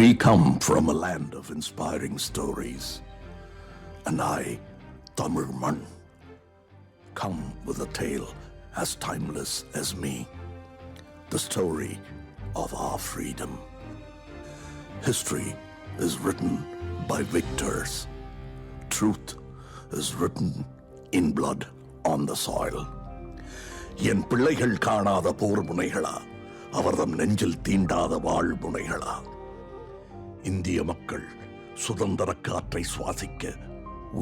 We come from a land of inspiring stories, and I, Tamil Man, come with a tale as timeless as me, the story of our freedom. History is written by victors. Truth is written in blood on the soil. என் பிள்ளைகள் காணாத போர் முனைகளா, அவர்தம் நெஞ்சில் தீண்டாத வாழ் முனைகளா. இந்திய மக்கள் சுதந்திர காற்றை சுவாசிக்க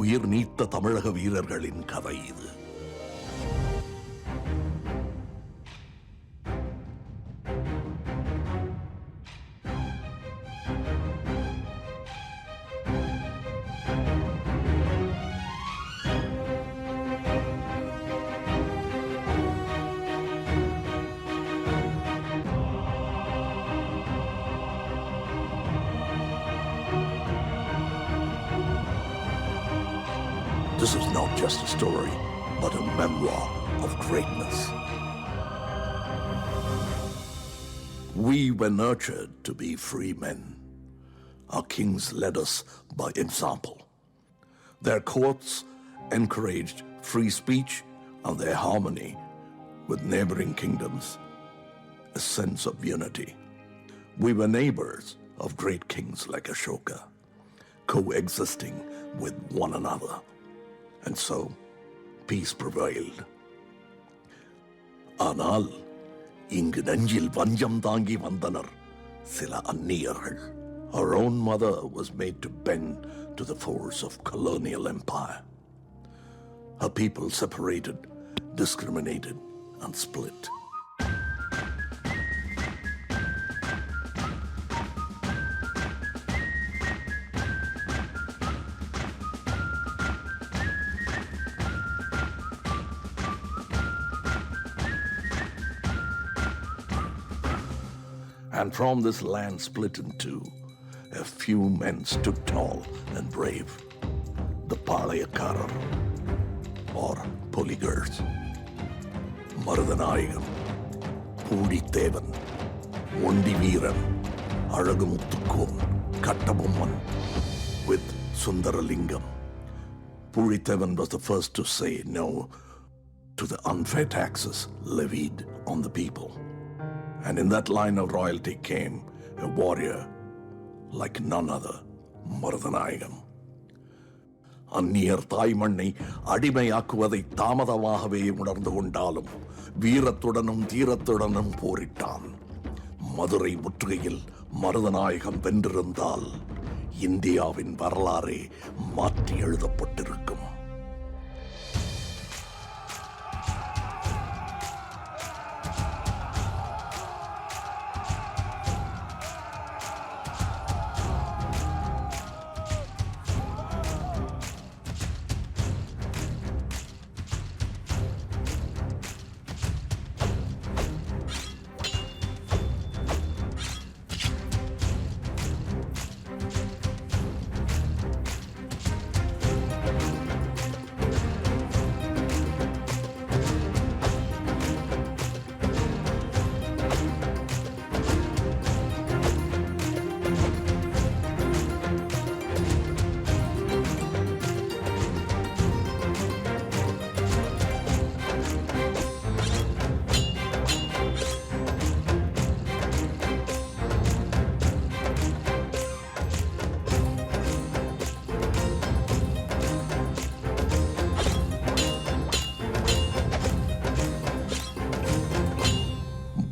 உயிர் நீத்த தமிழக வீரர்களின் கதை இது. This is not just a story, but a memoir of greatness. We were nurtured to be free men. Our kings led us by example. Their courts encouraged free speech and their harmony with neighboring kingdoms, a sense of unity. We were neighbors of great kings like Ashoka, coexisting with one another. And so, peace prevailed. ஆனால் இங்கு நெஞ்சில் வஞ்சம் தாங்கி வந்தனர் சில அந்நியர்கள். Our own mother was made to bend to the force of colonial empire. Her people separated, discriminated, and split. And from this land split in two, a few men stood tall and brave, the Palayakarar, or Polygars. Marudanayagam, Pudithevan, Ondi Veeran, Azhagumuthukon, Kattabomman, with Sundaralingam. Pudithevan was the first to say no to the unfair taxes levied on the people. And in that line of royalty came a warrior like none other, Marudanayagam. அந்நியர் தாய்மண்ணை அடிமையாக்குவதை தாமதமாகவே உணர்ந்து கொண்டாலும் வீரத்துடனும் தீரத்துடனும் போரிட்டான். மதுரை முற்றுகையில் மருதநாயகம் வென்றிருந்தால் இந்தியாவின் வரலாறே மாற்றி எழுதப்பட்டிருக்கும்.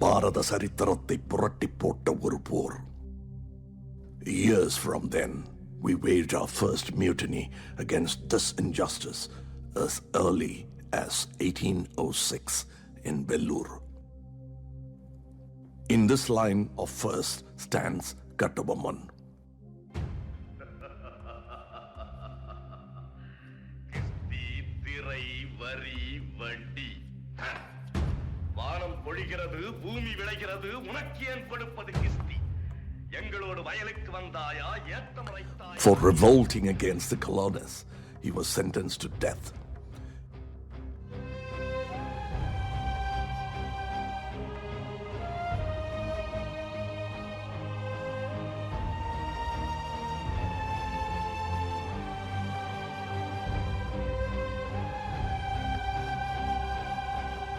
பாரத சரித்திரத்தை புரட்டி போட்ட ஒரு போர். Years from then, we waged our first mutiny against this injustice as early as 1806 in Vellore. In this line of first stands Kattabomman. பொழிகிறது, பூமி விளைகிறது, உனக்கு ஏன் கொடுப்பது கிஸ்தி? எங்களோடு வயலுக்கு வந்தாயா, ஏத்தம் வைத்தாயா? For revolting against the colonists, he was sentenced to death.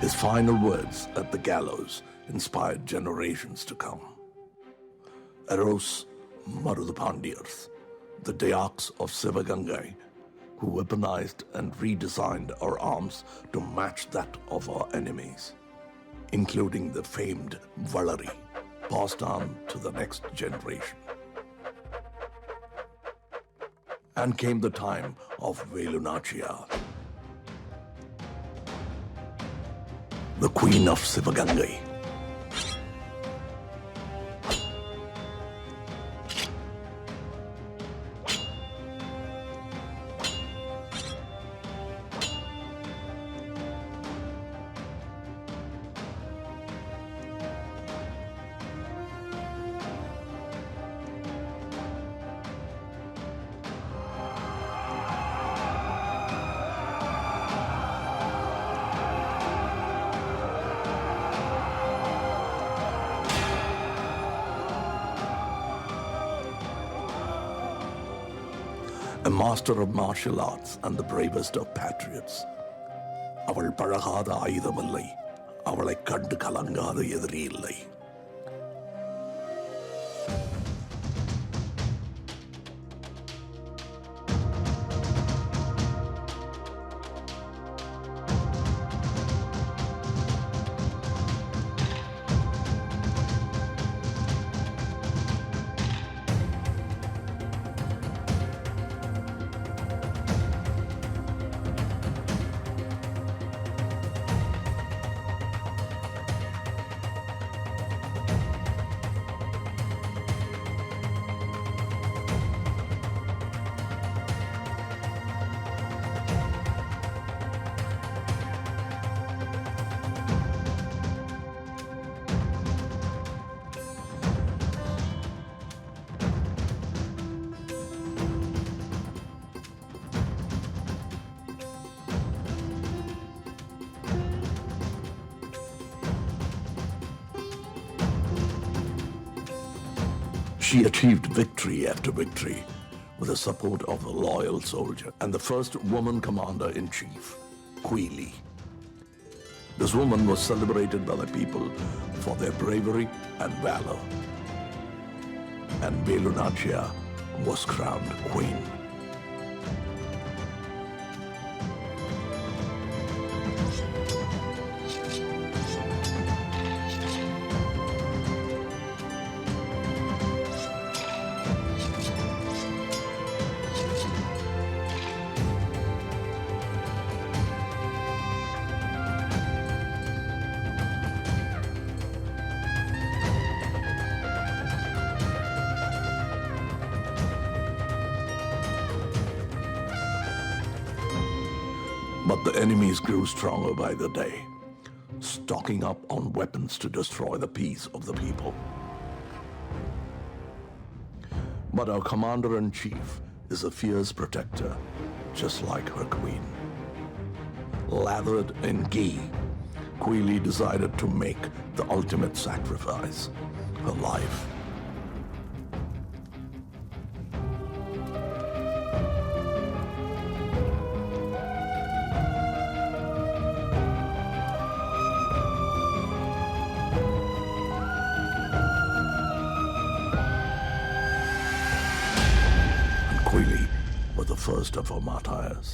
His final words at the gallows inspired generations to come. Arose Marudapandiyars, the Dayaks of Sivagangai, who weaponized and redesigned our arms to match that of our enemies, including the famed Valari, passed on to the next generation. And came the time of Velunachia, the Queen of Sivagangai. A master of martial arts and the bravest of patriots. அவள் பழகாத ஆயுதமில்லை, அவளை கண்டு கலங்காத எதிரி இல்லை. She achieved victory after victory with the support of a loyal soldier and the first woman commander-in-chief, Quili. This woman was celebrated by the people for their bravery and valor. And Velunachia was crowned queen. But the enemies grew stronger by the day, stocking up on weapons to destroy the peace of the people. But our commander-in-chief is a fierce protector, just like her queen. Lathered in ghee, Quili decided to make the ultimate sacrifice, her life. Quili was the first of her martyrs.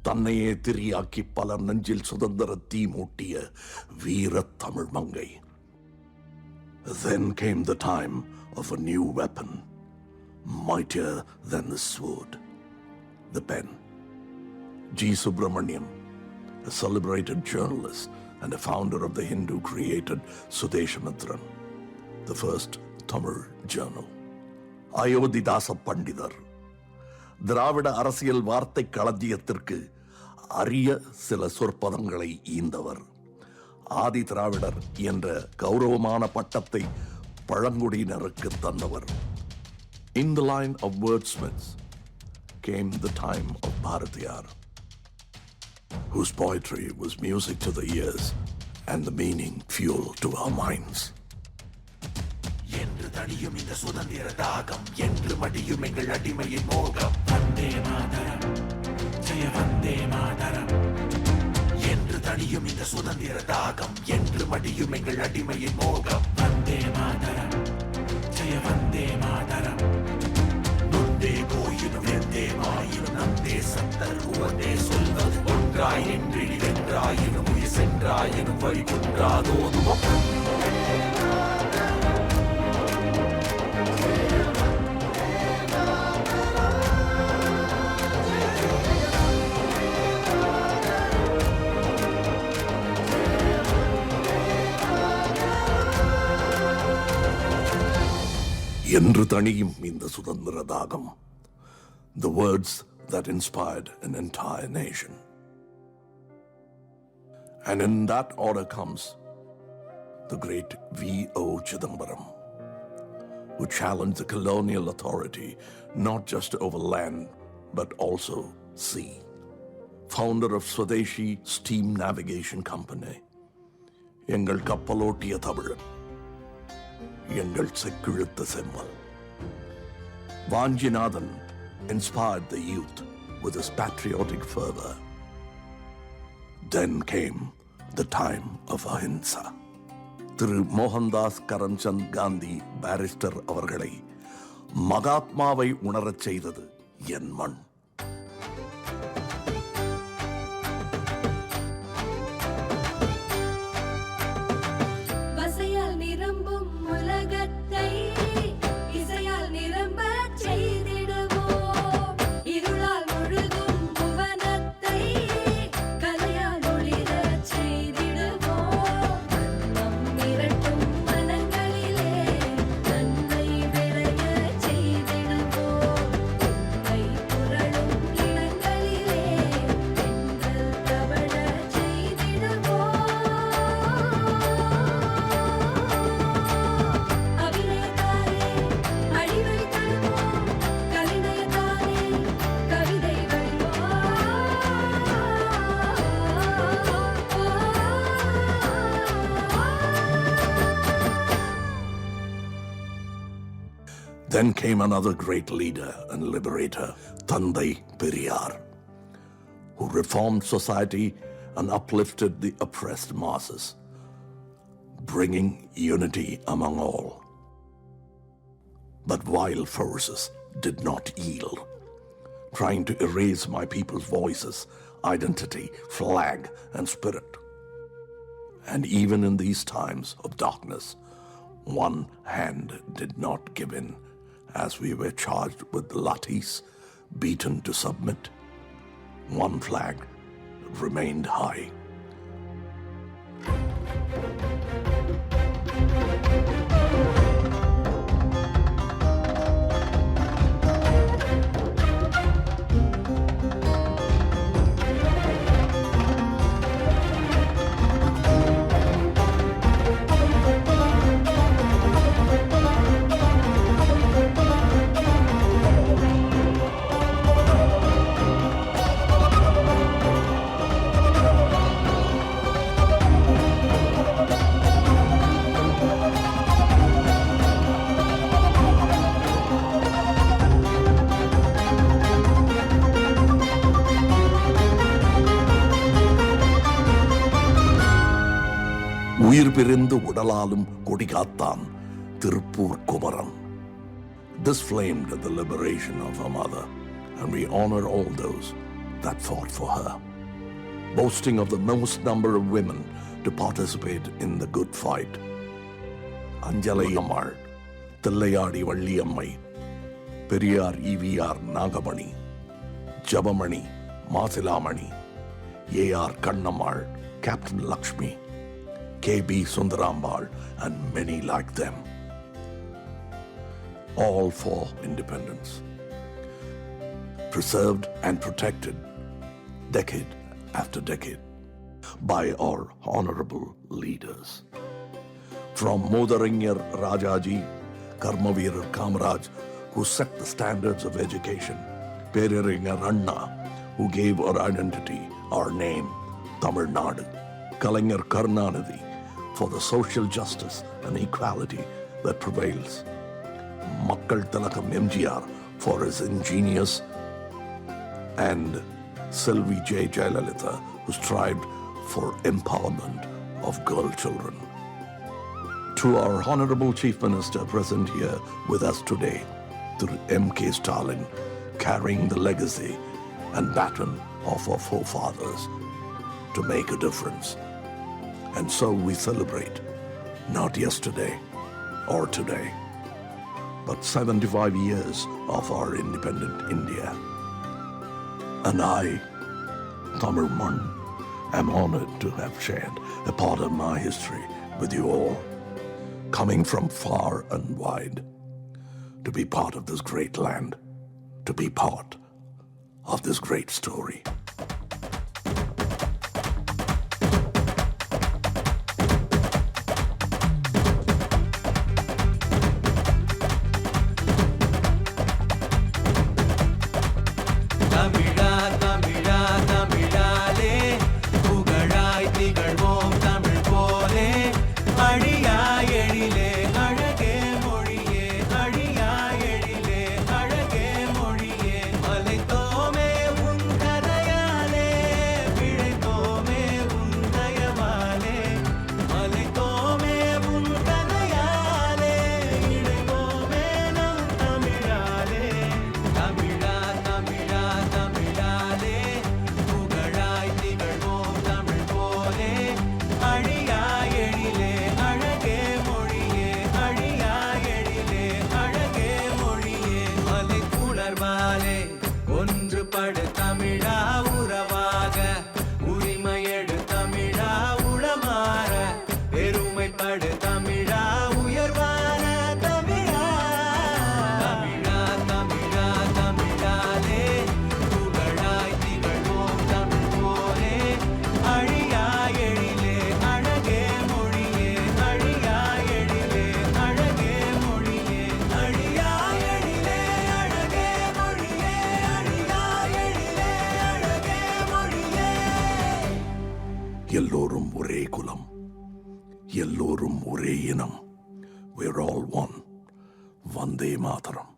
தன்னையே teriyaki பலர் நெஞ்சில் சுதந்திர தீ மூட்டிய வீர தமிழ் மங்கை. Then came the time of a new weapon, mightier than the sword, the pen. G. Subramaniam, a celebrated journalist and a founder of the Hindu-created Sudeshamitran, the first Tamil journal. Ayothidasa பண்டிதர், திராவிட அரசியல் வார்த்தை களஞ்சியத்திற்கு அரிய சில சொற்பதங்களை ஈந்தவர். ஆதி திராவிடர் என்ற கௌரவமான பட்டத்தை பழங்குடியினருக்கு தந்தவர். In the line of wordsmiths came the time of Bharatiyar, whose poetry was music to the ears and the meaning fuel to our minds. என்று தடியும் இந்த சுதந்திர தாகம், என்று மடியும் எங்கள் அடிமையின் மோகம். வந்தே மாதரம், ஜெய வந்தே மாதரம். என்று தணியும் இந்த சுதந்திர தாகம் என்று மடியும் எங்கள் அடிமையின் மோகம். வந்தே மாதரம் ஜெய வந்தே மாதரம். நொந்தே போயினும் எந்தே மாயினும் நம் தேசம் தருவதே சொல்வது. ஒன்றாய் நின்று வென்றாயினும் உயிர் சென்றாயினும் வழி குன்றாதோதுவோம். என்று தணியும் இந்த சுதந்திர தாகம், the words that inspired an entire nation. And in that order comes the great V.O. Chidambaram, who challenged the colonial authority not just over land but also sea. Founder of Swadeshi Steam Navigation Company, எங்கள் கப்பலோட்டிய தமிழன், எங்கள் செக்கிழுத்த செம்மல். Vanjinathan inspired the youth with his patriotic fervor. Then came the time of ahimsa. Thiru Mohandas Karamchand Gandhi barrister அவர்களை மகாத்மாவை உணரச் செய்தது என் மண். Then came another great leader and liberator, Thandai Periyar, who reformed society and uplifted the oppressed masses, bringing unity among all. But wild forces did not yield, trying to erase my people's voices, identity, flag, and spirit. And even in these times of darkness, one hand did not give in, as we were charged with lathis, beaten to submit. One flag remained high. உயிர் பிரிந்து உடலாலும் கொடிகாத்தான் Tiruppur Kumaran. This flamed the liberation of her mother, and we honor all those that fought for her, boasting of the most number of women to participate in the good fight. Anjalai Ammal, Tillayadi Valliyamai, Periyar E.V.R. Nagamani, Jabamani, Masilamani, A.R. Kannammal, Captain Lakshmi, K.B. Sundarambal, and many like them, all for independence, preserved and protected decade after decade by our honorable leaders. From Modarinyar Rajaji, Karmaveerar Kamaraj, who set the standards of education, Periyar Anna, who gave our identity, our name, Tamilnadu, Kalaignar Karunanidhi, for the social justice and equality that prevails, Makkal Tilakam MGR for his ingenious, and Sylvie J. Jayalalitha, who strived for empowerment of girl children. To our Honorable Chief Minister present here with us today, through M.K. Stalin, carrying the legacy and baton of our forefathers to make a difference. And so we celebrate, not yesterday or today, but 75 years of our independent India. And I, Tamilnadu, am honored to have shared a part of my history with you all, coming from far and wide, to be part of this great land, to be part of this great story. ஒன்றுபடு தமிழா உறவாக உரிமையெடு தமிழா உளமாற பெருமைப்படு தமிழா உயர்வான தமிழா தமிழா தமிழா தமிழாலே புகழாய் திகழ்வோம் தமிழ் போலே அழியா எழிலே அழகே மொழியே அழியா எழிலே அழகே மொழியே அழியா எழிலே அழகே மொழியே அழியா எழிலே அழகே மொழியே. எல்லோரும் ஒரே குலம், எல்லோரும் ஒரே இனம். We're all one. Vande Mataram.